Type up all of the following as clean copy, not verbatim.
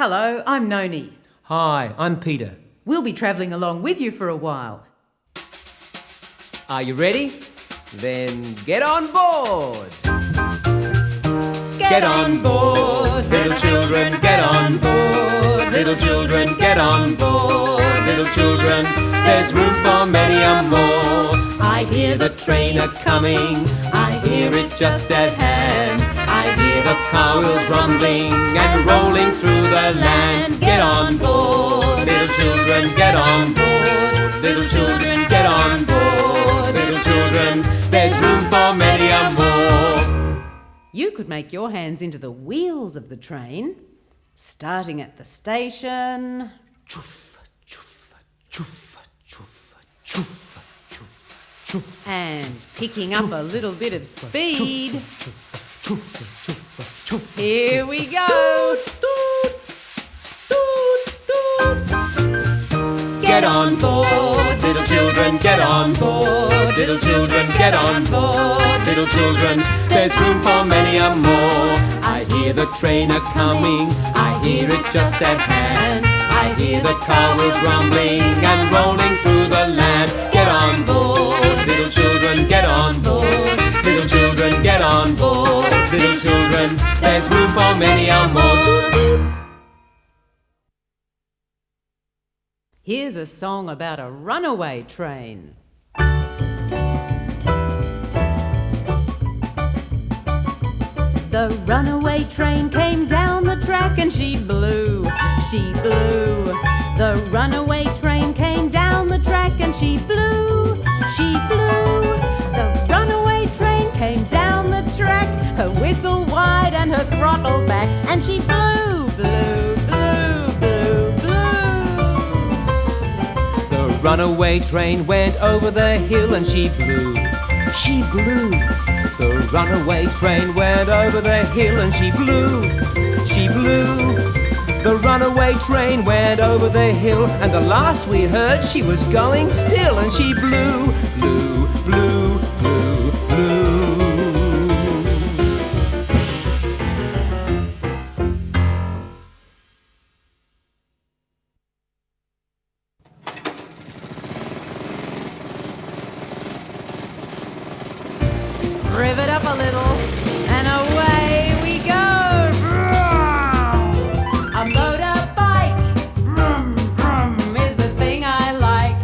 Hello, I'm Noni. Hi, I'm Peter. We'll be travelling along with you for a while. Are you ready? Then get on board! Get on board, little children, get on board. Little children, get on board. Little children, there's room for many a more. I hear the train a-coming, I hear it just at hand. I hear the car wheels rumbling and rolling through the land. Get on board, little children, get on board. Little children, get on board. Little children, there's room for many a more. You could make your hands into the wheels of the train, starting at the station. Choof, choof, choof, choof, choof, choof, choof. And picking up a little bit of speed. Choof, choof, choof, choof. Here we go. Get on board, little children, get on board. Little children, get on board. Little children, there's room for many a more. I hear the train a-coming, I hear it just at hand. I hear the car wheels rumbling and rolling through the land. Get on board, little children, get on board. Little children, get on board. Little children, there's room for many a more. Here's a song about a runaway train. The runaway train came down the track and she blew, she blew. The runaway train came down the track and she blew, she blew. The runaway train came down the track, her whistle wide and her throttle back, and she blew, blew, blew, blew, blew. The runaway train went over the hill and she blew, she blew. The runaway train went over the hill and she blew, she blew. The runaway train went over the hill, and the last we heard she was going still, and she blew, blew, blew, blew, blew. Rev it up a little, and away we go. A motorbike, brum, brum, is the thing I like.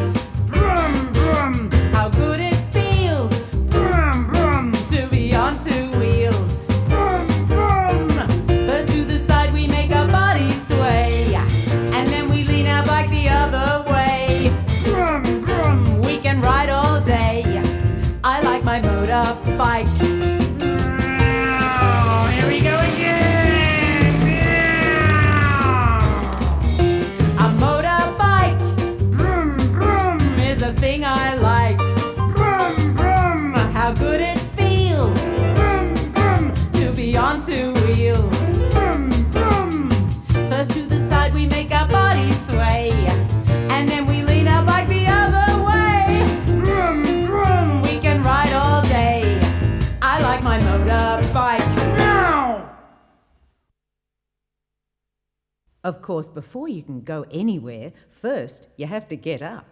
Brum, brum, how good it feels. Brum, brum, to be on two wheels. Brum, brum, first to the side we make our body sway, and then we lean our bike the other way. Brum, brum, we can ride all day. I like my motorbike. Here we go again. A motorbike, brum, brum, is a thing I like. Brum, brum, how good it feels. Brum, brum, to be on two wheels. Brum, brum, first to the side we make our body sway, and then we lean our bike the other way. Brum, brum, we can ride all day. I like my motorbike. Now! Of course, before you can go anywhere, first you have to get up.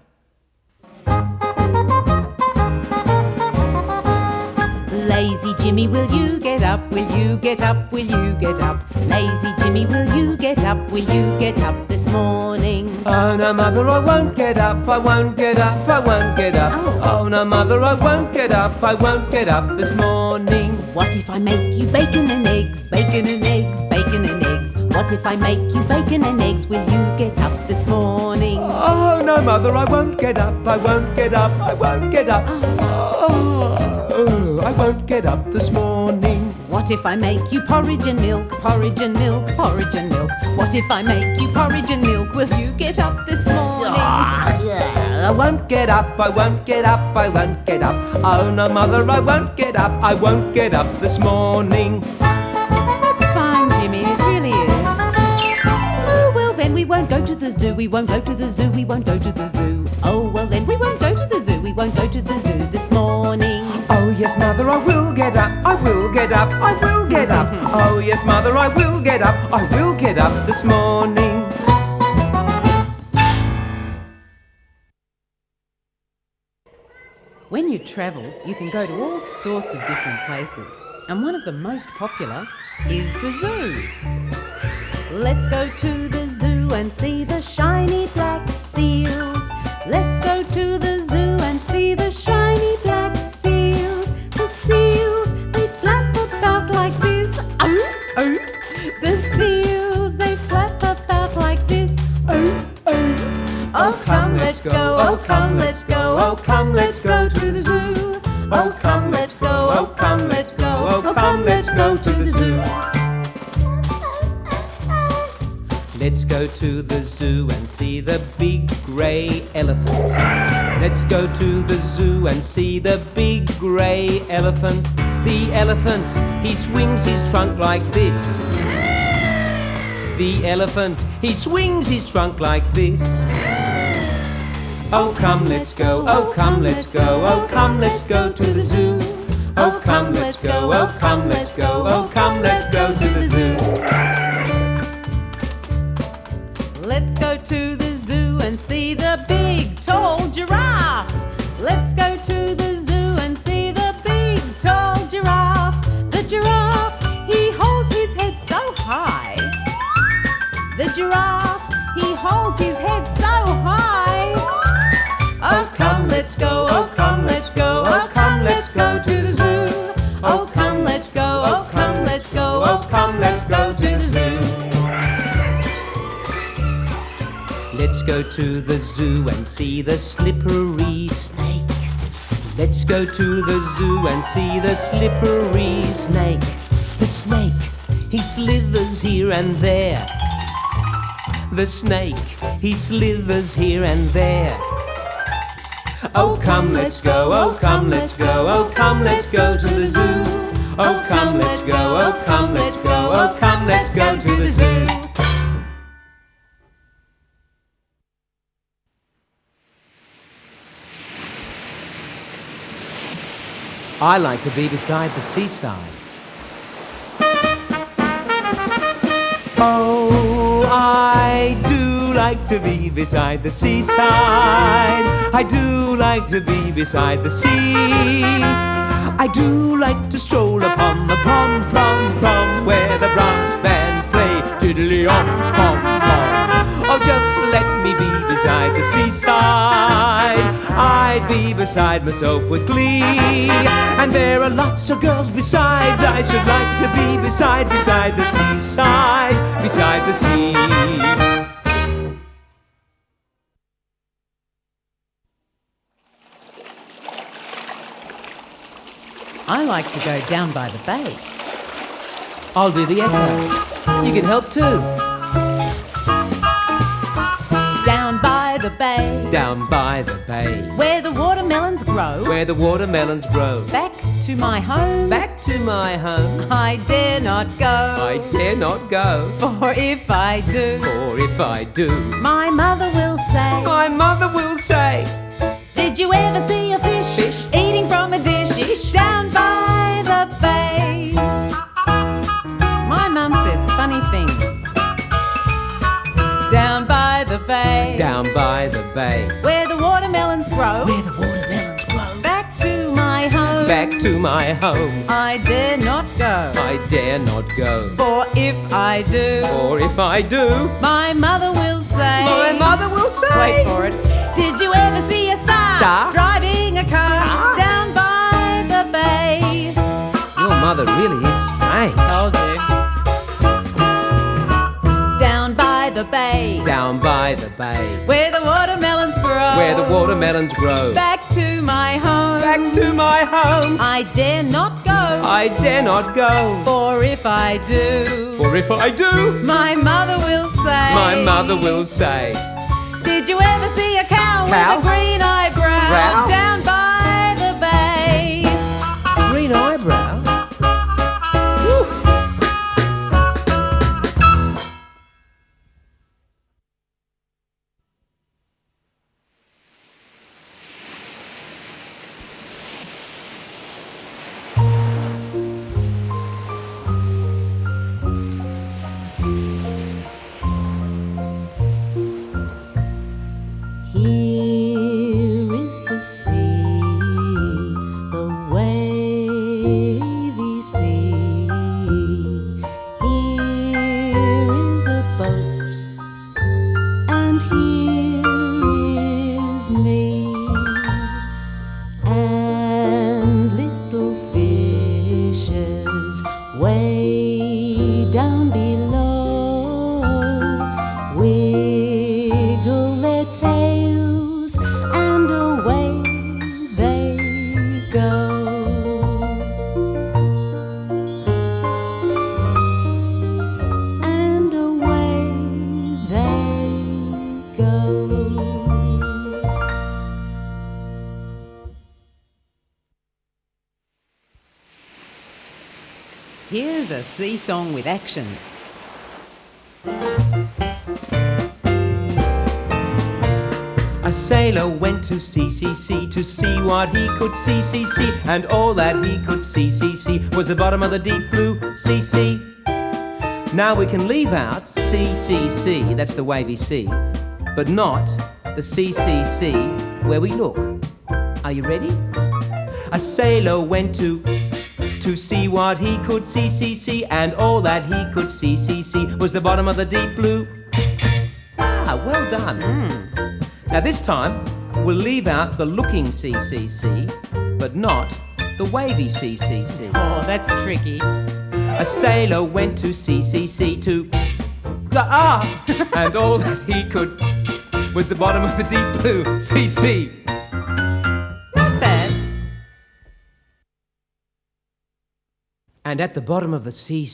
Lazy Jimmy, will you get up? Will you get up? Will you get up? Lazy Jimmy, will you get up? Will you get up this morning? Oh no, mother, I won't get up, I won't get up, I won't get up. Oh no, mother, I won't get up, I won't get up this morning. What if I make you bacon and eggs? Bacon and eggs, bacon and eggs. What if I make you bacon and eggs? Will you get up this morning? Oh no, mother, I won't get up, I won't get up, I won't get up. Oh, I won't get up this morning. What if I make you porridge and milk? Porridge and milk, porridge and milk. What if I make you porridge and milk? Will you get up this morning? I won't get up, I won't get up, I won't get up. Oh no, mother, I won't get up, I won't get up this morning. That's fine, Jimmy, it really is. Oh, well then we won't go to the zoo, we won't go to the zoo, we won't go to the zoo. Oh, well then we won't go to the zoo, we won't go to the zoo this morning. Oh yes, yes, mother, I will get up, I will get up, I will get up. Oh, yes, mother, I will get up, I will get up this morning. When you travel, you can go to all sorts of different places, and one of the most popular is the zoo. Let's go to the zoo and see the shiny black seals. Let's go to the zoo and see the shiny black seals. The seals, they flap about like this. Oh, oh. The seals, they flap about like this. Oh, oh. Oh, come, let's go. Oh, come, let's go. Oh, come, let's go to the zoo. Oh, come, let's go. Oh, come, let's go. Oh, come, let's go to the zoo. Let's go to the zoo and see the big grey elephant. Let's go to the zoo and see the big grey elephant. The elephant, he swings his trunk like this. The elephant, he swings his trunk like this. Oh, come, let's go. Oh, come, let's go. Oh, come, let's go to the zoo. Oh, come, let's go. Oh, come, let's go. Oh, come, let's go to the zoo. Let's go to the zoo and see the big tall giraffe. Let's go to the zoo and see the big tall giraffe. The giraffe, he holds his head so high. The giraffe, he holds his head so high. Oh, come, let's go. Oh, come, let's go. Oh, come, let's go to the zoo. Oh, come, let's go. Oh, come, let's go. Oh, come, let's go to the zoo. Let's go to the zoo and see the slippery snake. Let's go to the zoo and see the slippery snake. The snake, he slithers here and there. The snake, he slithers here and there. Oh, come, let's go. Oh, come, let's go. Oh, come, let's go to the zoo. Oh, come, let's go. Oh, come, let's go. Oh, come, let's go to the zoo. I like to be beside the seaside. Oh, I do like to be beside the seaside. I do like to be beside the sea. I do like to stroll upon the pom-pom-pom where the brass bands play tiddly-om-pom-pom. Oh, just let me be beside the seaside. I'd be beside myself with glee. And there are lots of girls besides. I should like to be beside the seaside, beside the sea. I like to go down by the bay. I'll do the echo. You can help too. Down by the bay, Down by the bay, where the watermelons grow. where the watermelons grow. Back to my home, Back to my home, I dare not go. I dare not go. For if I do, For if I do, my mother will say, my mother will say, did you ever see a fish, eating from a dish, down by the bay? My mum says funny things. Down by the bay, down by the bay, where the watermelons grow. where the watermelons grow. Back to my home, Back to my home, I dare not go. I dare not go. For if I do, For if I do, my mother will say, my mother will say, wait for it, did you ever see a star, driving a car down by the bay? Your mother really is strange. Told you. Down by the bay, Down by the bay, where the watermelons grow. where the watermelons grow. Back to my home, Back to my home, I dare not go. I dare not go. For if I do, For if I do, my mother will say, my mother will say, did you ever see a cow Cow? with a green eyebrow Brow? down by the bay? green eyebrow? Woof. Here's a sea song with actions. A sailor went to sea to see what he could see, and all that he could see was the bottom of the deep blue sea. Now we can leave out sea, that's the wavy sea, but not the sea where we look. Are you ready? A sailor went to see what he could see, and all that he could see was the bottom of the deep blue. Ah, well done. Now this time, we'll leave out the looking sea, but not the wavy sea. Oh, that's tricky. A sailor went to sea to... and all that he could was the bottom of the deep blue sea. Not bad. And at the bottom of the sea,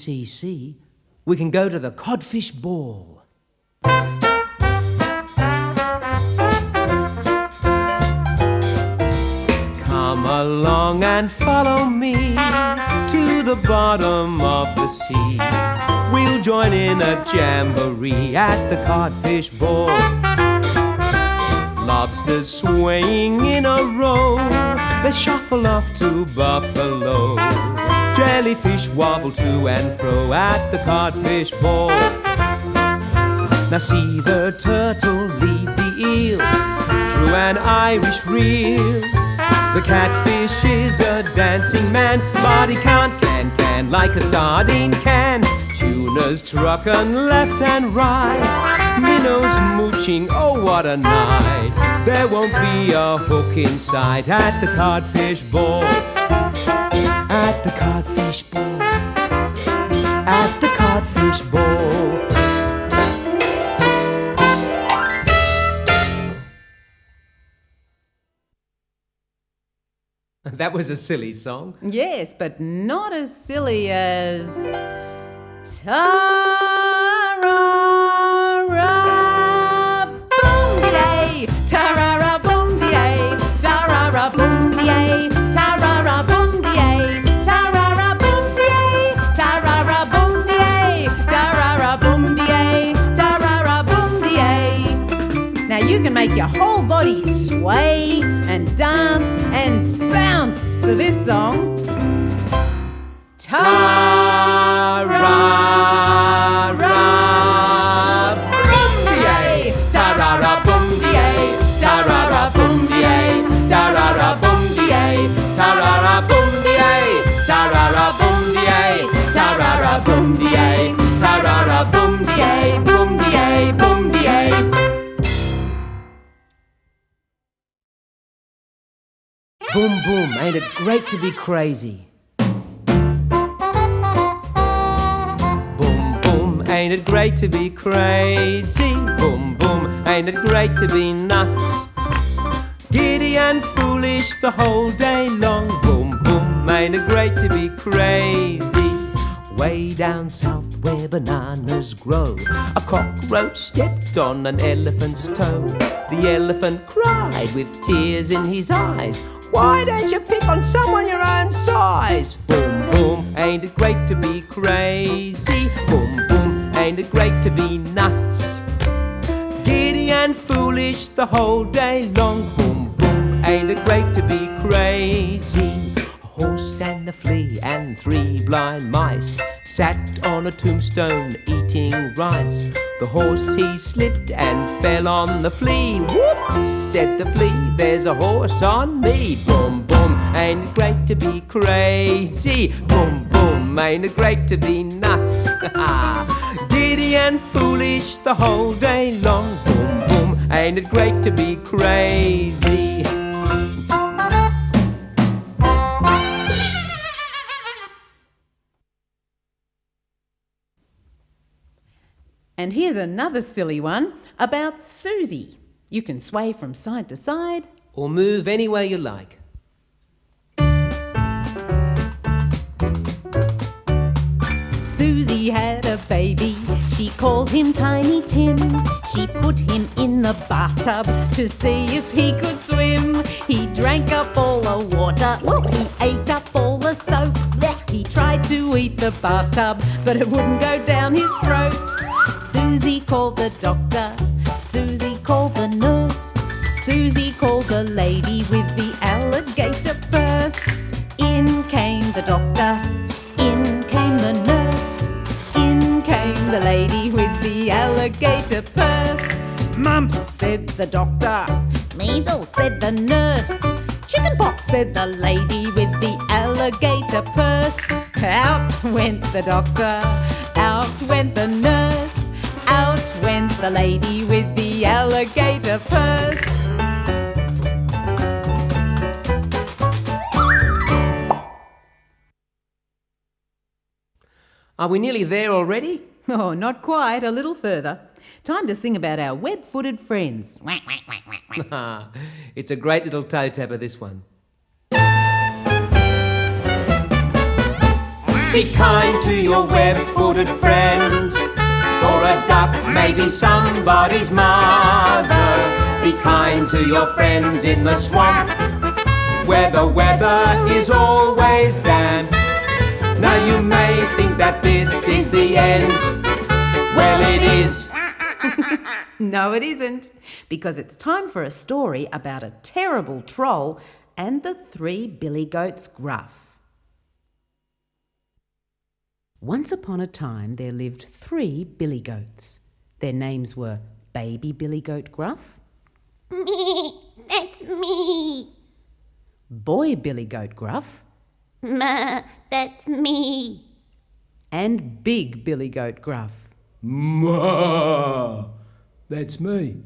we can go to the Codfish Ball. Come along and follow me to the bottom of the sea. We'll join in a jamboree at the Codfish Ball. Lobsters swaying in a row, they shuffle off to Buffalo. Jellyfish wobble to and fro at the Codfish Ball. Now see the turtle lead the eel through an Irish reel. The catfish is a dancing man, but he can't can like a sardine can. Tuna's truckin' left and right, minnows mooching, oh what a night. There won't be a hook in sight at the Codfish Ball. At the Codfish Ball. At the Codfish Ball. That was a silly song. Yes, but not as silly as... Ta-ra-ra-boom-de-ay, ta-ra-ra-boom-de-ay, ta-ra-ra-boom-de-ay, ta-ra-ra-boom-de-ay, ta-ra-ra-boom-de-ay, ta-ra-ra-boom-de-ay, ta-ra-ra-boom-de-ay, ta-ra-ra-boom-de-ay. Now you can make your whole body sway and dance and bounce for this song. Ta-ra-ra-boom-de-ay, ta-ra-ra-boom-de-ay, ta-ra-ra-boom-de-ay, ta-ra-ra-boom-de-ay, ta-ra-ra-boom-de-ay, ta-ra-ra-boom-de-ay, ta-ra-ra-boom-de-ay, ta-ra-ra-boom-de-ay, boom-de-ay, boom-de-ay. Boom, boom, ain't it great to be crazy? Boom, boom, ain't it great to be crazy? Boom, boom, ain't it great to be nuts? Giddy and foolish the whole day long. Boom, boom, ain't it great to be crazy? Way down south where bananas grow, a cockroach stepped on an elephant's toe. The elephant cried with tears in his eyes, why don't you pick on someone your own size? Boom, boom, ain't it great to be crazy? Boom, boom, ain't it great to be nuts? Giddy and foolish the whole day long. Boom, boom, ain't it great to be crazy? A horse and a flea and 3 blind mice sat on a tombstone eating rice. The horse he slipped and fell on the flea. Whoops, said the flea, there's a horse on me. Boom, boom, ain't it great to be crazy? Boom, boom, ain't it great to be nuts? Giddy and foolish the whole day long. Boom, boom, ain't it great to be crazy? And here's another silly one about Suzy. You can sway from side to side. Or move any way you like. Suzy had a baby, she called him Tiny Tim. She put him in the bathtub to see if he could swim. He drank up all the water, he ate up all the soap. He tried tried to eat the bathtub, but it wouldn't go down his throat. Suzy called the doctor, Suzy called the nurse, Suzy called the lady with the alligator purse. In came the doctor, in came the nurse, in came the lady with the alligator purse. Mumps, said the doctor. Measles, said the nurse. Chickenpox, said the lady with the alligator purse. Out went the doctor, out went the nurse, out went the lady with the alligator purse. Are we nearly there already? Oh, not quite, a little further. Time to sing about our web-footed friends. Whack, whack, whack, whack, whack. It's a great little toe tapper, this one. Be kind to your web-footed friends, for a duck may be somebody's mother. Be kind to your friends in the swamp, where the weather is always damp. Now you may think that this is the end. Well, it is. No, it isn't, because it's time for a story about a terrible troll and the 3 billy goats Gruff. Once upon a time there lived 3 billy goats. Their names were Baby Billy Goat Gruff. Me, that's me. Boy Billy Goat Gruff. Ma, that's me. And Big Billy Goat Gruff. Ma, that's me.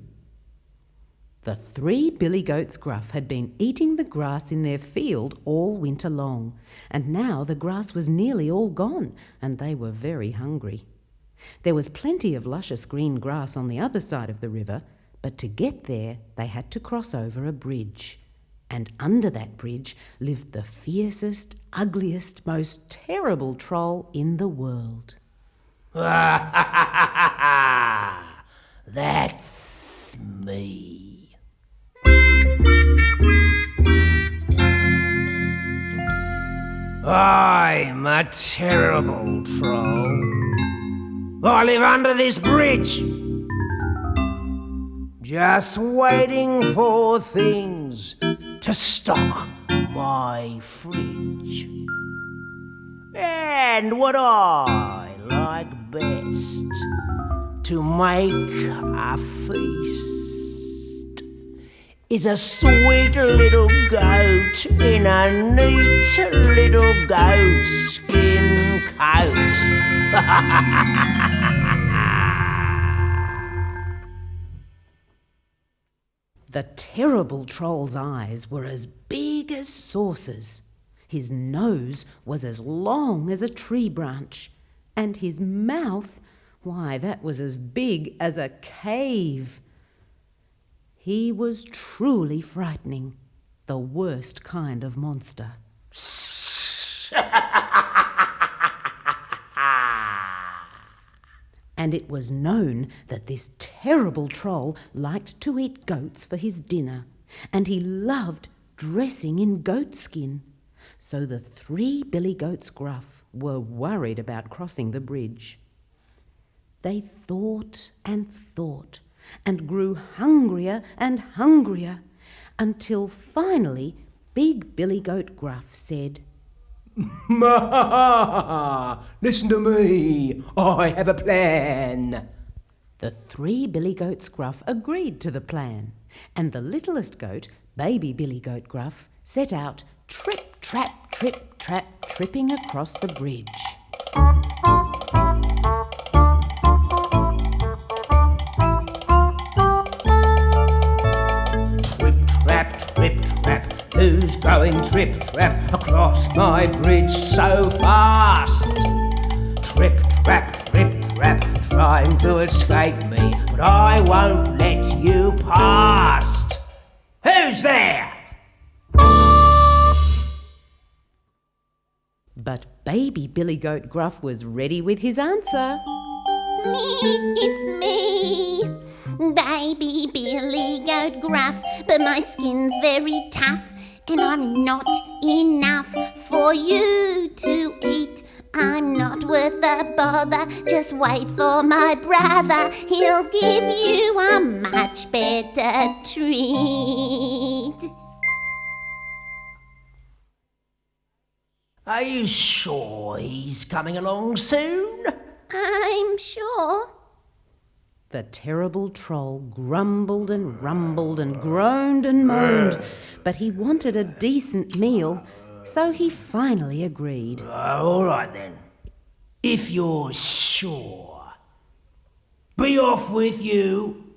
The 3 billy goats Gruff had been eating the grass in their field all winter long, and now the grass was nearly all gone, and they were very hungry. There was plenty of luscious green grass on the other side of the river, but to get there they had to cross over a bridge. And under that bridge lived the fiercest, ugliest, most terrible troll in the world. That's me. I'm a terrible troll. I live under this bridge, just waiting for things to stock my fridge. And what I like best to make a feast is a sweet little goat in a neat little goat skin coat. The terrible troll's eyes were as big as saucers. His nose was as long as a tree branch, and his mouth, why, that was as big as a cave. He was truly frightening, the worst kind of monster. And it was known that this terrible troll liked to eat goats for his dinner, and he loved dressing in goat skin. So the 3 billy goats Gruff were worried about crossing the bridge. They thought and thought, and grew hungrier and hungrier, until finally Big Billy Goat Gruff said, Ma, listen to me. I have a plan. The 3 billy goats Gruff agreed to the plan, and the littlest goat, Baby Billy Goat Gruff, set out trip, trap, tripping across the bridge. Trip, trap, who's going trip, trap across my bridge so fast? Trip, trap, trying to escape me, but I won't let you past. Who's there? But Baby Billy Goat Gruff was ready with his answer. Me, it's me. Baby Billy Goat Gruff, but my skin's very tough, and I'm not enough for you to eat. I'm not worth the bother, just wait for my brother. He'll give you a much better treat. Are you sure he's coming along soon? I'm sure. The terrible troll grumbled and rumbled and groaned and moaned, but he wanted a decent meal, so he finally agreed. All right then. If you're sure. Be off with you.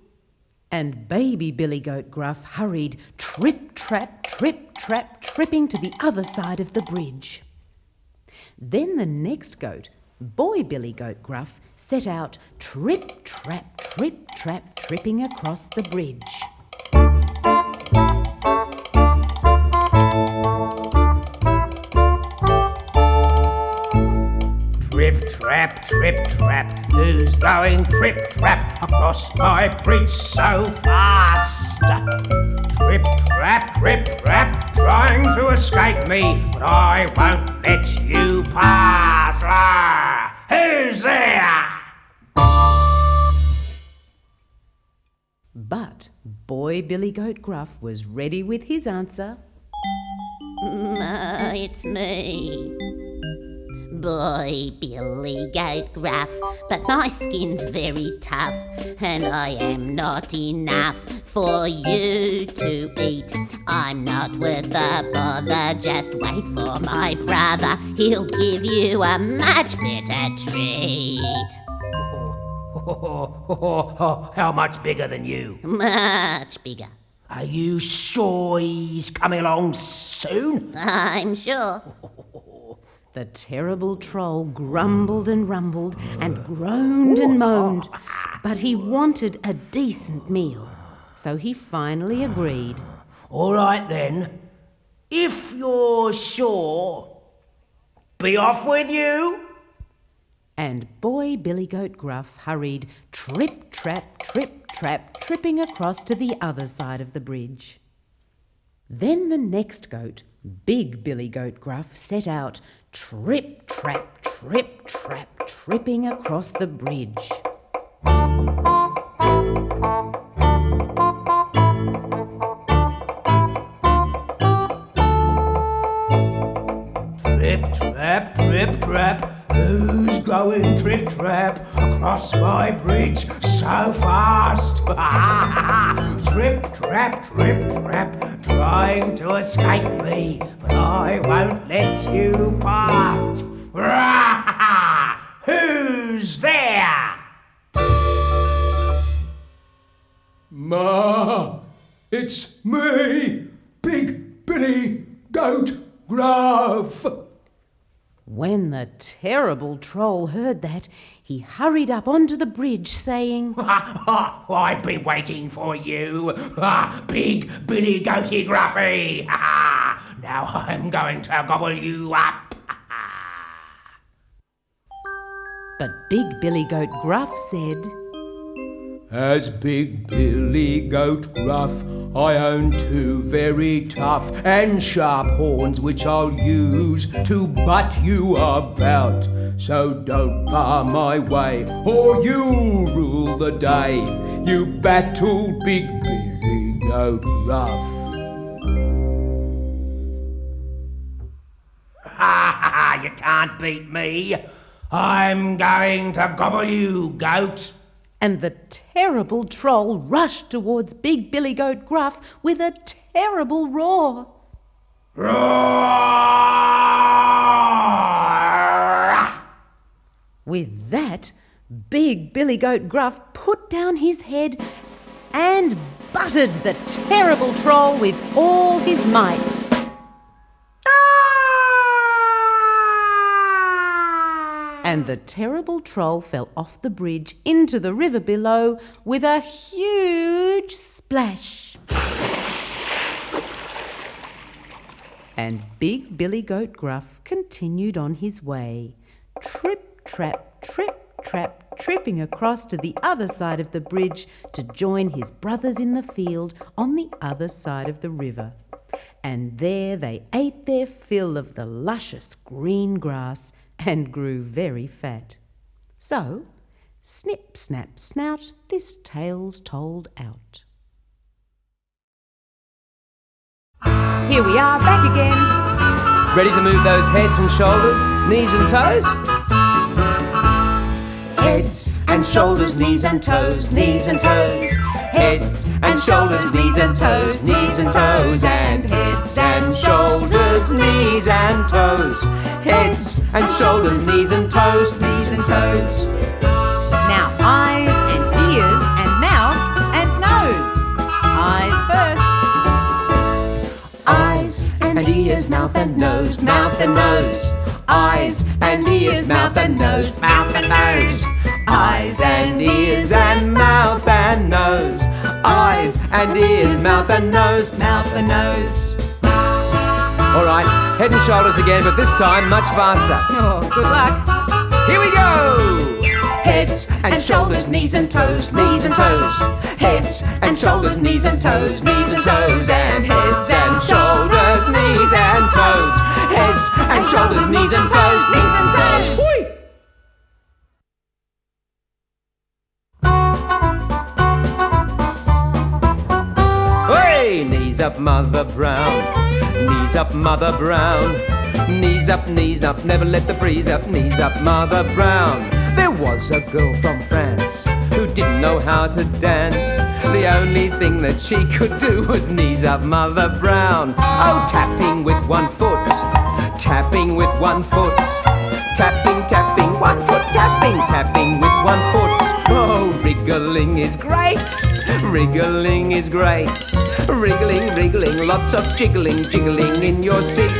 And baby Billy Goat Gruff hurried trip, trap, tripping to the other side of the bridge. Then the next goat, Boy Billy Goat Gruff, set out trip, trap, tripping across the bridge. Trip, trap, who's going trip, trap across my bridge so fast? Trip, trap, trying to escape me, but I won't let you pass. Who's there? But Boy Billy Goat Gruff was ready with his answer. It's me. Boy Billy Goat Gruff, but my skin's very tough, and I am not enough for you to eat. I'm not worth the bother, just wait for my brother. He'll give you a much better treat. How much bigger than you? Much bigger. Are you sure he's coming along soon? I'm sure. The terrible troll grumbled and rumbled and groaned and moaned, but he wanted a decent meal, so he finally agreed. All right then, if you're sure, be off with you. And Boy Billy Goat Gruff hurried trip, trap, tripping across to the other side of the bridge. Then the next goat, Big Billy Goat Gruff, set out trip, trap, tripping across the bridge. Trip, trap, who's going trip, trap across my bridge so fast? Trip, trap, trying to escape me, but I won't let you past. Who's there? Ma, it's me, Big Billy Goat Gruff. When the terrible troll heard that, he hurried up onto the bridge saying, I've been waiting for you, Big Billy Goaty Gruffy. Now I'm going to gobble you up. But Big Billy Goat Gruff said, As Big Billy Goat Gruff, I own two very tough and sharp horns which I'll use to butt you about. So don't bar my way, or you'll rule the day, you battle Big Billy Goat Gruff. You can't beat me. I'm going to gobble you, goat. and the terrible troll rushed towards Big Billy Goat Gruff with a terrible roar. Roar! With that, Big Billy Goat Gruff put down his head and butted the terrible troll with all his might. And the terrible troll fell off the bridge into the river below with a huge splash. And Big Billy Goat Gruff continued on his way, tripping across to the other side of the bridge to join his brothers in the field on the other side of the river. And there they ate their fill of the luscious green grass and grew very fat. So, snip, snap, snout, this tale's told out. Here we are back again. Ready to move those heads and shoulders, knees and toes? Heads and shoulders, knees and toes, knees and toes. Heads and shoulders, knees and toes, knees and toes. And heads and shoulders, knees and toes. Heads and shoulders, knees and toes, knees and toes. Now eyes and ears and mouth and nose. Eyes first. Eyes and ears, mouth and nose, mouth and nose. Eyes and ears, mouth and nose, mouth and nose. Eyes and ears and mouth and nose. Eyes and ears, mouth and nose, mouth and nose. All right, head and shoulders again, but this time much faster. Oh, good luck. Here we go! Heads and shoulders, knees and toes, knees and toes. Heads and shoulders, knees and toes, knees and toes. And heads and shoulders, knees and toes. Heads and shoulders, knees and toes, knees and toes. Whee! Hey, knees up, Mother Brown. Knees up, Mother Brown. Knees up, never let the breeze up. Knees up, Mother Brown. There was a girl from France who didn't know how to dance. The only thing that she could do was knees up, Mother Brown. Oh, tapping with one foot, tapping with one foot. Tapping, tapping, 1 foot tapping, tapping with 1 foot. Oh, wriggling is great, wriggling is great. Wriggling, wriggling, lots of jiggling, jiggling in your seat.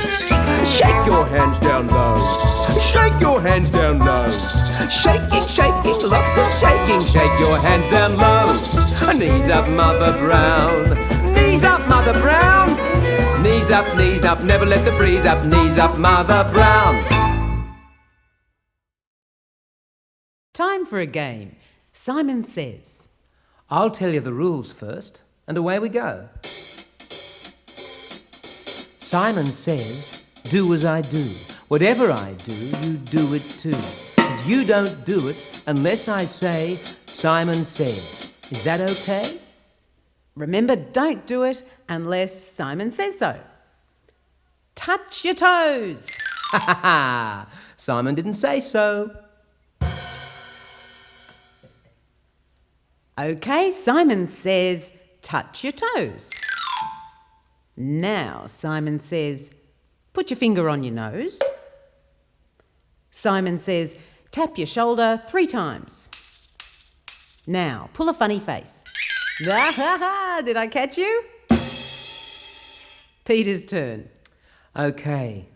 Shake your hands down low, shake your hands down low. Shaking, shaking, lots of shaking, shake your hands down low. Knees up, Mother Brown, knees up, Mother Brown. Knees up, never let the breeze up. Knees up, Mother Brown. Time for a game. Simon says. I'll tell you the rules first, and away we go. Simon says, do as I do. Whatever I do, you do it too. And you don't do it unless I say, Simon says. Is that okay? Remember, don't do it unless Simon says so. Touch your toes. Ha ha ha! Simon didn't say so. Okay, Simon says, touch your toes. Now, Simon says, put your finger on your nose. Simon says, tap your shoulder 3 times. Now, pull a funny face. Ah, ha, ha, did I catch you? Peter's turn. Okay.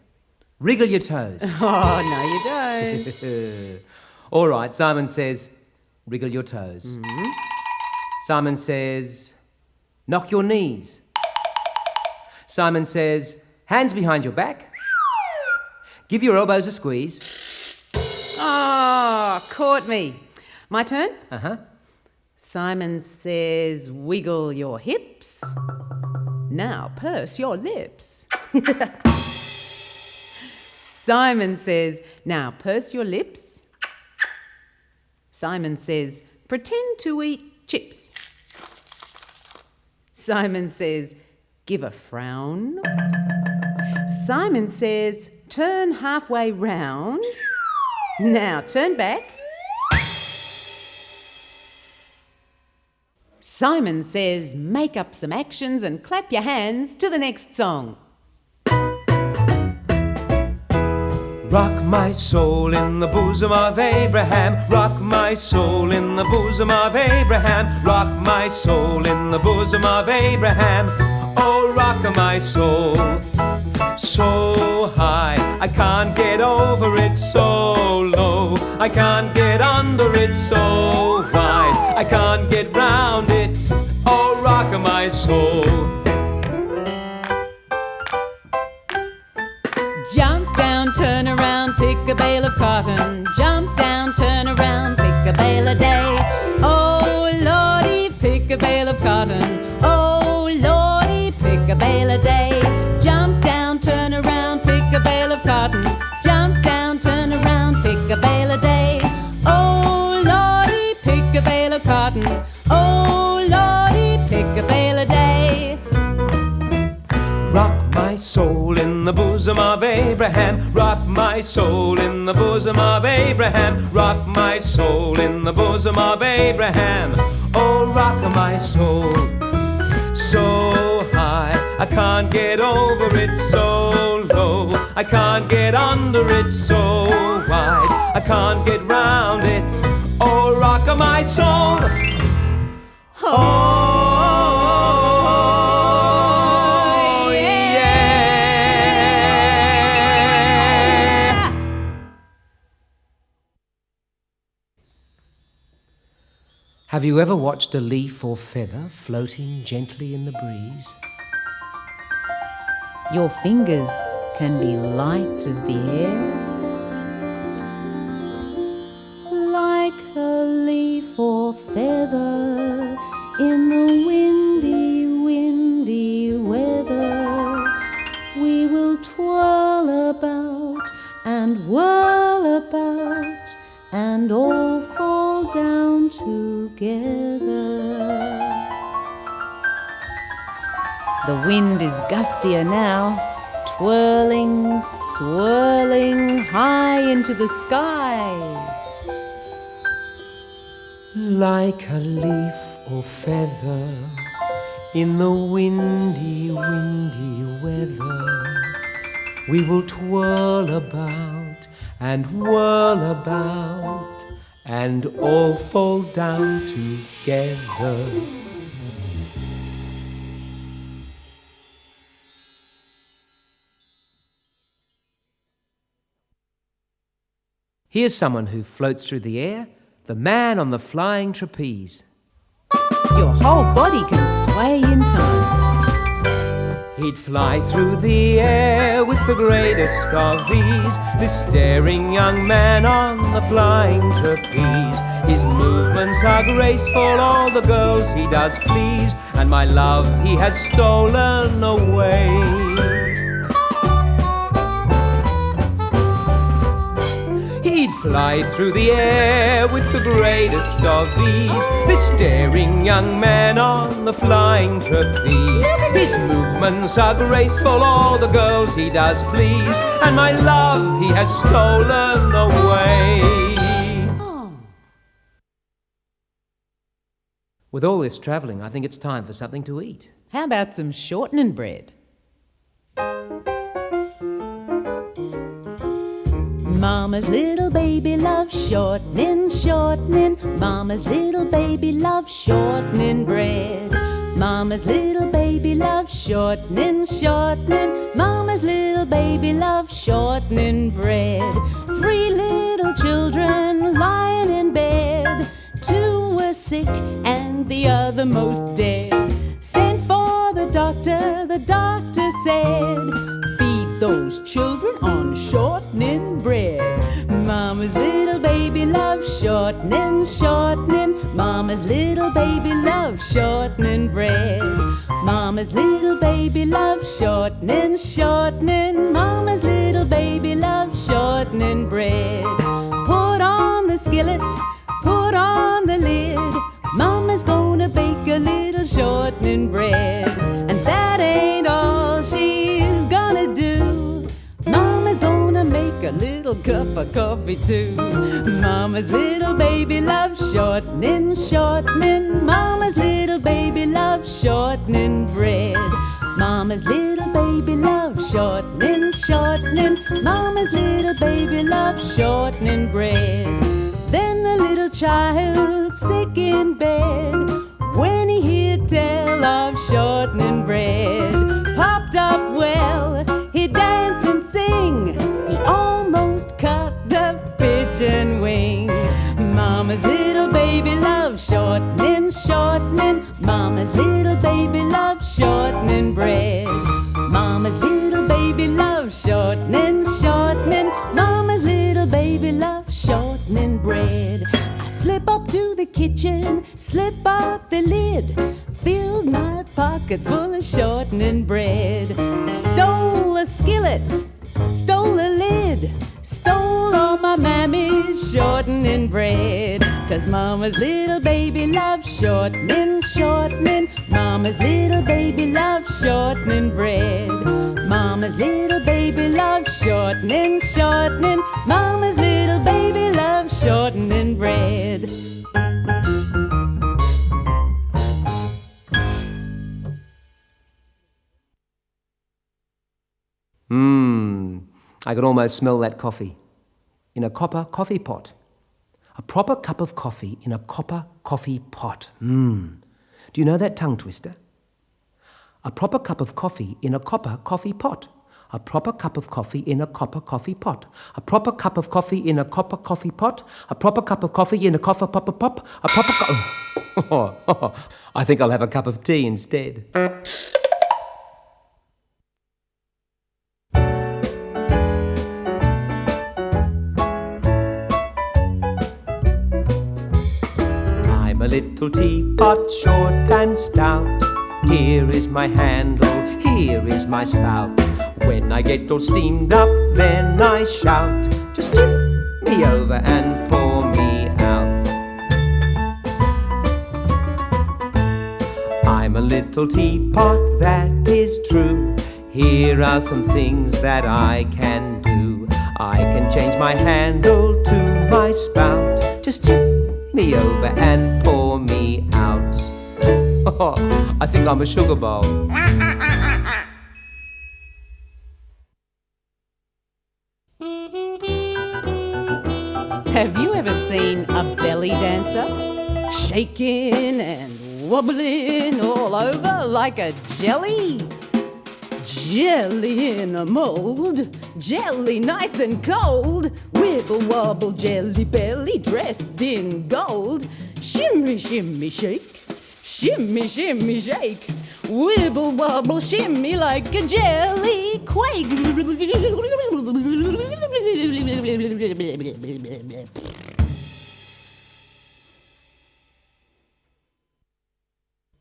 Wriggle your toes. Oh, no, you don't. All right, Simon says, wriggle your toes. Mm-hmm. Simon says, knock your knees. Simon says, hands behind your back. Give your elbows a squeeze. Oh, caught me. My turn? Uh-huh. Simon says, wiggle your hips. Now purse your lips. Simon says, now purse your lips. Simon says, pretend to eat chips. Simon says, give a frown. Simon says, turn halfway round. Now turn back. Simon says, make up some actions and clap your hands to the next song. Rock my soul in the bosom of Abraham. Rock my soul in the bosom of Abraham. Rock my soul in the bosom of Abraham. Oh, rock my soul. So high, I can't get over it. So low, I can't get under it. So wide, I can't get round it. Oh, rock my soul. Jump down, turn around, pick a bale of cotton. Jump down, turn around, pick a bale a day. Oh, Lordy, pick a bale of cotton. Oh, Lordy, pick a bale a day. Jump down, turn around, pick a bale of cotton. Jump down, turn around. soul in the bosom of Abraham. Rock my soul in the bosom of Abraham. Rock my soul in the bosom of Abraham. Oh, rock my soul so high, I can't get over it, so low, I can't get under it, so wide, I can't get round it. Oh, rock my soul. Oh, yeah. Have you ever watched a leaf or feather floating gently in the breeze? Your fingers can be light as the air, like a leaf or feather in the windy, windy weather. We will twirl about and whirl about and all fall down together. The wind is gustier now, twirling, swirling high into the sky. Like a leaf or feather in the windy, windy weather, we will twirl about and whirl about and all fall down together. Here's someone who floats through the air, the man on the flying trapeze. Your whole body can sway in time. He'd fly through the air with the greatest of ease, this staring young man on the flying trapeze. His movements are graceful, all the girls he does please, and my love he has stolen away. He'd fly through the air with the greatest of ease, this staring young man on the flying trapeze. His movements are graceful, all the girls he does please, and my love he has stolen away. Oh. With all this travelling, I think it's time for something to eat. How about some Shortnin Bread? Mama's little baby loves shortening, shortening. Mama's little baby loves shortening bread. Mama's little baby loves shortening, shortening. Mama's little baby loves shortening bread. 3 little children lying in bed. 2 were sick and the other most dead. Sent for the doctor said, feed those children on shortening bread. Mama's little baby loves shortening, shortening. Mama's little baby loves shortening bread. Mama's little baby loves shortening, shortening. Mama's little baby loves shortening bread. Put on the skillet, put on the lid. Mama's gonna bake a little shortening bread. And that ain't all she's gonna do. Mama's gonna make a little cup of coffee too. Mama's little baby loves shortening, shortening. Mama's little baby loves shortening bread. Mama's little baby loves shortening, shortening. Mama's little baby loves shortening bread. Then the little child sick in bed, when he heard tell of shortening bread, popped up well, he'd dance and sing. He almost cut the pigeon wing. Mama's little baby loves shortening, shortening. Mama's little baby loves shortening bread. Mama's little baby loves shortening, shortening. Mama's little baby loves shortening bread. I slip up to the kitchen, slip up the lid, filled my pockets full of shortening bread. Stole a skillet, stole a lid, stole all my mammy's shortening bread. 'Cause Mama's little baby loves shortening, shortening. Mama's little baby loves shortening bread. Mama's little baby loves shortening, shortening. Mama's little baby loves shortening bread. I can almost smell that coffee. In a copper coffee pot. A proper cup of coffee in a copper coffee pot. Do you know that tongue twister? A proper cup of coffee in a copper coffee pot. A proper cup of coffee in a copper coffee pot. A proper cup of coffee in a copper coffee pot. A proper cup of coffee in a copper pop pop. A proper I think I'll have a cup of tea instead. I'm a little teapot, short and stout. Here is my handle, here is my spout. When I get all steamed up, then I shout, just tip me over and pour me out. I'm a little teapot, that is true. Here are some things that I can do. I can change my handle to my spout. Just tip me over and pour me out. Oh, I think I'm a sugar bowl. Have you ever seen a belly dancer? Shaking and wobbling all over like a jelly? Jelly in a mold, jelly nice and cold. Wibble wobble jelly belly dressed in gold. Shimmy shimmy shake, shimmy shimmy shake. Wibble wobble shimmy like a jelly quake.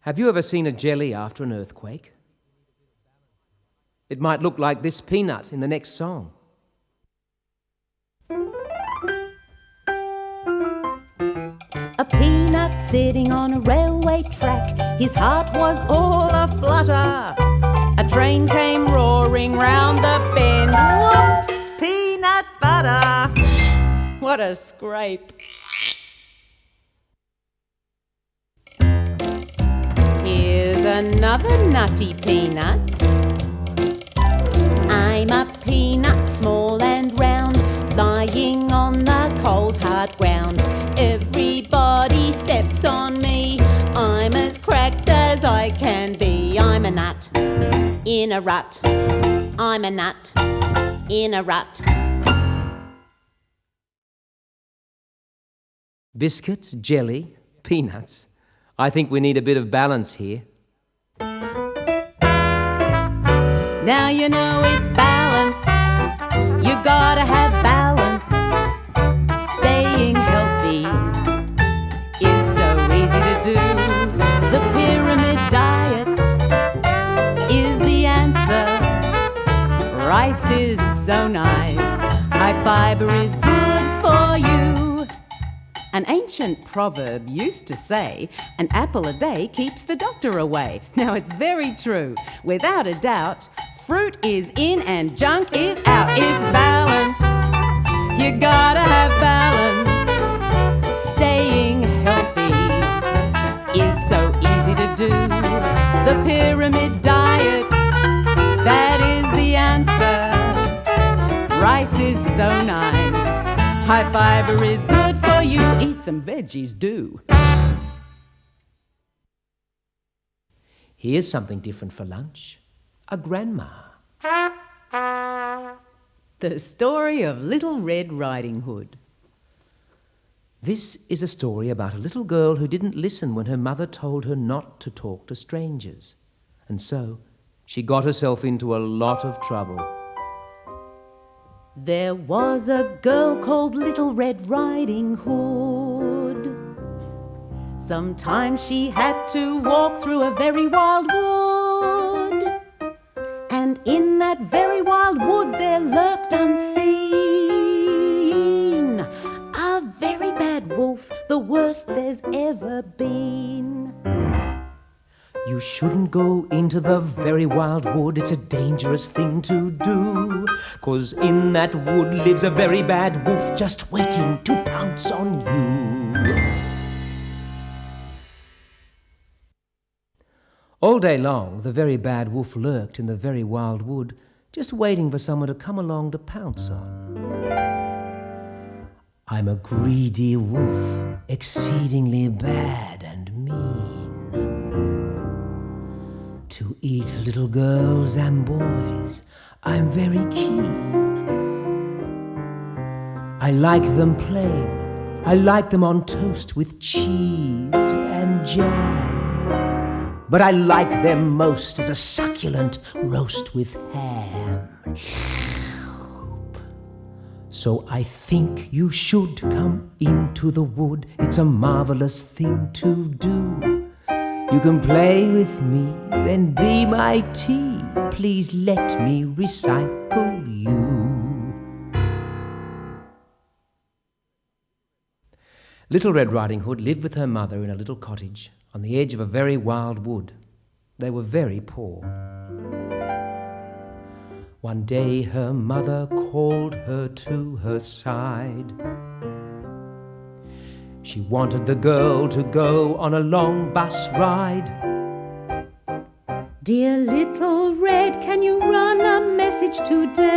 Have you ever seen a jelly after an earthquake? It might look like this peanut in the next song. A peanut sitting on a railway track, his heart was all a-flutter. A train came roaring round the bend, whoops, peanut butter. What a scrape. Here's another nutty peanut. I'm a peanut, small and round, lying on the cold hard ground. Everybody steps on me, I'm as cracked as I can be. I'm a nut in a rut, I'm a nut in a rut. Biscuits, jelly, peanuts. I think we need a bit of balance here. Now you know it's balance, you gotta have balance. Staying healthy is so easy to do. The pyramid diet is the answer. Rice is so nice, high fiber is good for you. An ancient proverb used to say, an apple a day keeps the doctor away. Now it's very true, without a doubt. Fruit is in and junk is out. It's balance. You gotta have balance. Staying healthy is so easy to do. The pyramid diet, that is the answer. Rice is so nice. High fiber is good for you. Eat some veggies, do. Here's something different for lunch. A grandma. The story of Little Red Riding Hood. This is a story about a little girl who didn't listen when her mother told her not to talk to strangers. And so she got herself into a lot of trouble. There was a girl called Little Red Riding Hood. Sometimes she had to walk through a very wild wood. And in that very wild wood there lurked unseen a very bad wolf, the worst there's ever been. You shouldn't go into the very wild wood, it's a dangerous thing to do. 'Cause in that wood lives a very bad wolf just waiting to pounce on you. All day long, the very bad wolf lurked in the very wild wood, just waiting for someone to come along to pounce on. I'm a greedy wolf, exceedingly bad and mean. To eat little girls and boys, I'm very keen. I like them plain, I like them on toast with cheese and jam. But I like them most as a succulent roast with ham. So I think you should come into the wood, it's a marvelous thing to do. You can play with me, then be my tea. Please let me recycle you. Little Red Riding Hood lived with her mother in a little cottage on the edge of a very wild wood. They were very poor. One day her mother called her to her side. She wanted the girl to go on a long bus ride. Dear Little Red, can you run a message today?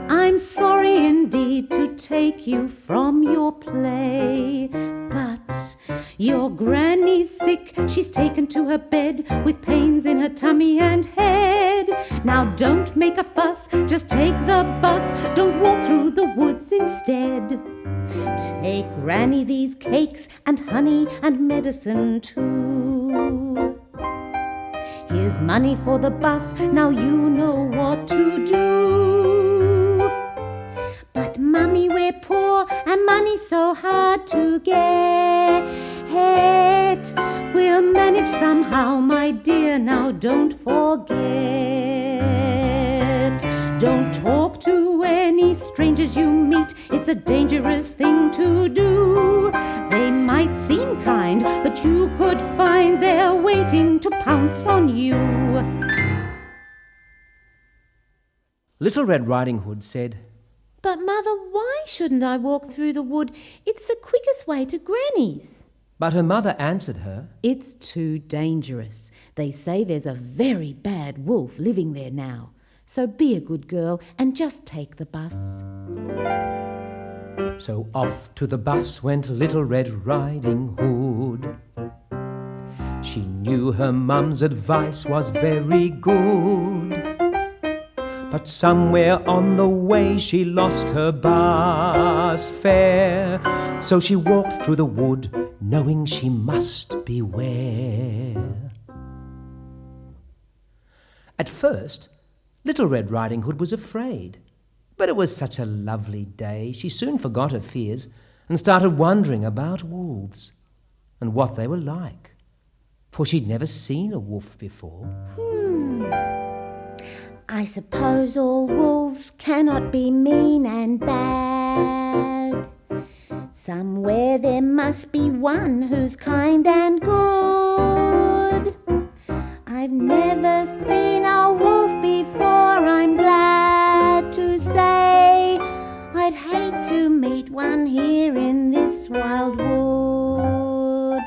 I'm sorry indeed to take you from your play, but your granny's sick, she's taken to her bed with pains in her tummy and head. Now don't make a fuss, just take the bus, don't walk through the woods instead. Take Granny these cakes and honey and medicine too. Here's money for the bus, now you know what to do. But Mummy, we're poor and money's so hard to get. We'll manage somehow, my dear, now don't forget. Don't talk to any strangers you meet, it's a dangerous thing to do. They might seem kind, but you could find they're waiting to pounce on you. Little Red Riding Hood said, But Mother, why shouldn't I walk through the wood? It's the quickest way to Granny's. but her mother answered her, It's too dangerous. They say there's a very bad wolf living there now. So be a good girl and just take the bus. So off to the bus went Little Red Riding Hood. She knew her mum's advice was very good, but somewhere on the way she lost her bus fare. So she walked through the wood, knowing she must beware. At first, Little Red Riding Hood was afraid, but it was such a lovely day she soon forgot her fears and started wondering about wolves and what they were like, for she'd never seen a wolf before. I suppose all wolves cannot be mean and bad. Somewhere there must be one who's kind and good. I've never seen a wolf before, I'm glad to say. I'd hate to meet one here in this wild wood.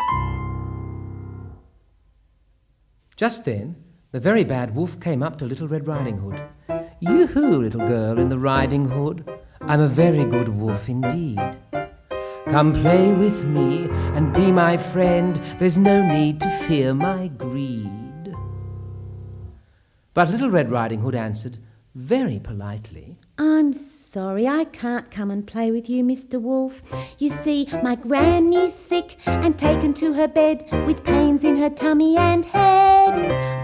Just then, the very bad wolf came up to Little Red Riding Hood. Yoo-hoo, little girl in the riding hood, I'm a very good wolf indeed. Come play with me and be my friend, there's no need to fear my greed. But Little Red Riding Hood answered very politely, I'm sorry, I can't come and play with you, Mr. Wolf. You see, my granny's sick and taken to her bed with pains in her tummy and head.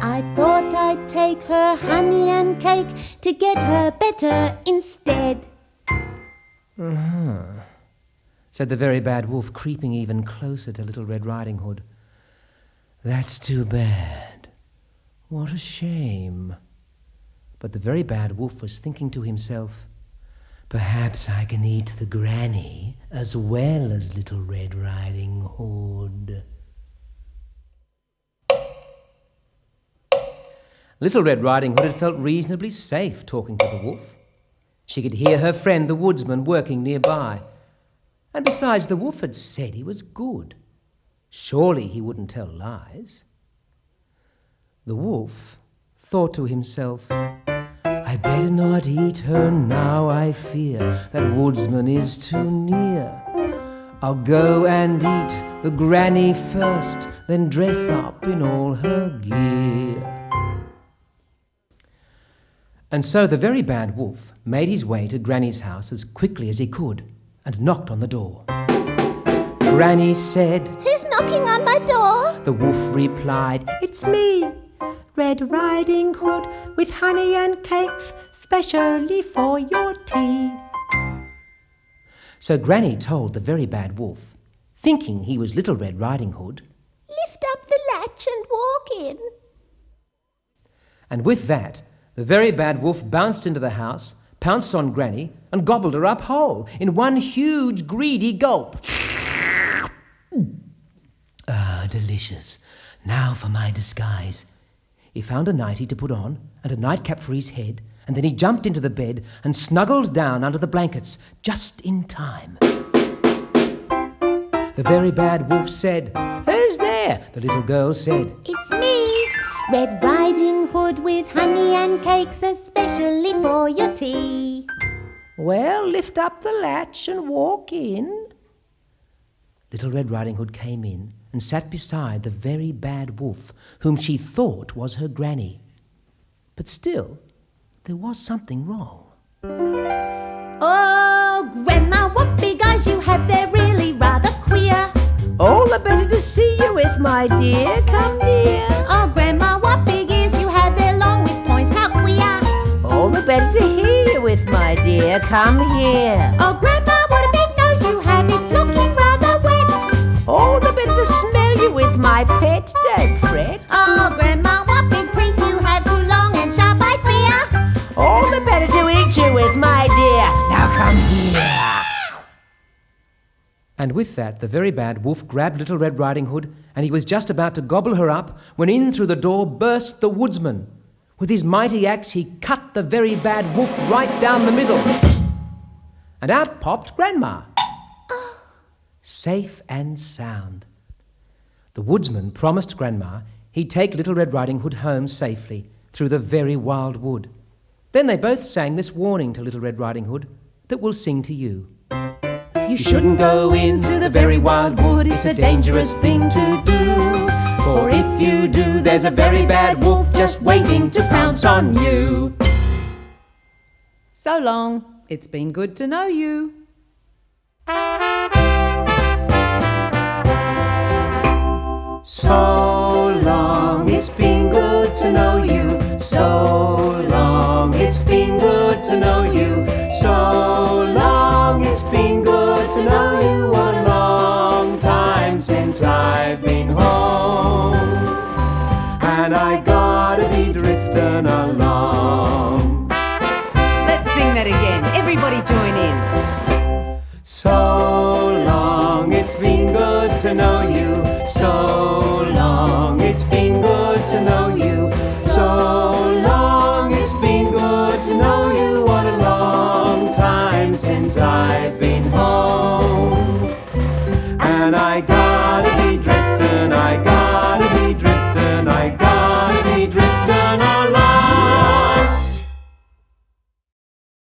I thought I'd take her honey and cake to get her better instead. said the very bad wolf, creeping even closer to Little Red Riding Hood. That's too bad. What a shame. But the very bad wolf was thinking to himself, perhaps I can eat the granny as well as Little Red Riding Hood. Little Red Riding Hood had felt reasonably safe talking to the wolf. She could hear her friend the woodsman working nearby. And besides, the wolf had said he was good. Surely he wouldn't tell lies. The wolf thought to himself, I better not eat her now, I fear that woodsman is too near. I'll go and eat the granny first, then dress up in all her gear. And so the very bad wolf made his way to Granny's house as quickly as he could and knocked on the door. Granny said, Who's knocking on my door? The wolf replied, It's me, Red Riding Hood, with honey and cakes, specially for your tea. So Granny told the very bad wolf, thinking he was Little Red Riding Hood, Lift up the latch and walk in. and with that, the very bad wolf bounced into the house, pounced on Granny, and gobbled her up whole in one huge greedy gulp. Ah, delicious. Now for my disguise. He found a nightie to put on and a nightcap for his head, and then he jumped into the bed and snuggled down under the blankets just in time. The very bad wolf said, Who's there? The little girl said, It's me, Red Riding Hood, with honey and cakes, especially for your tea. Well, lift up the latch and walk in. Little Red Riding Hood came in and sat beside the very bad wolf, whom she thought was her granny. But still, there was something wrong. Oh, Grandma, what big eyes you have, they're really rather queer. All the better to see you with, my dear. Come near. Oh, Grandma, what big ears you have, they're long with points, how queer. All the better to hear you with, my dear. Come here. Oh, Grandma, what a big nose you have, it's looking rather wet. All the better to smell you with, my pet. Don't fret. Oh, Grandma, what big teeth you have, too long and sharp, I fear. All the better to eat you with, my dear. Now come here. And with that, the very bad wolf grabbed Little Red Riding Hood, and he was just about to gobble her up when in through the door burst the woodsman. With his mighty axe, he cut the very bad wolf right down the middle. And out popped Grandma. Safe and sound. The woodsman promised Grandma he'd take Little Red Riding Hood home safely through the very wild wood. Then they both sang this warning to Little Red Riding Hood that we'll sing to you. You shouldn't go into the very wild wood, it's a dangerous thing to do. For if you do, there's a very bad wolf just waiting to pounce on you. So long. It's been good to know you. So long, it's been good to know you. So long, it's been good to know you. So long, it's been good to know you. A long time since I've been home, and I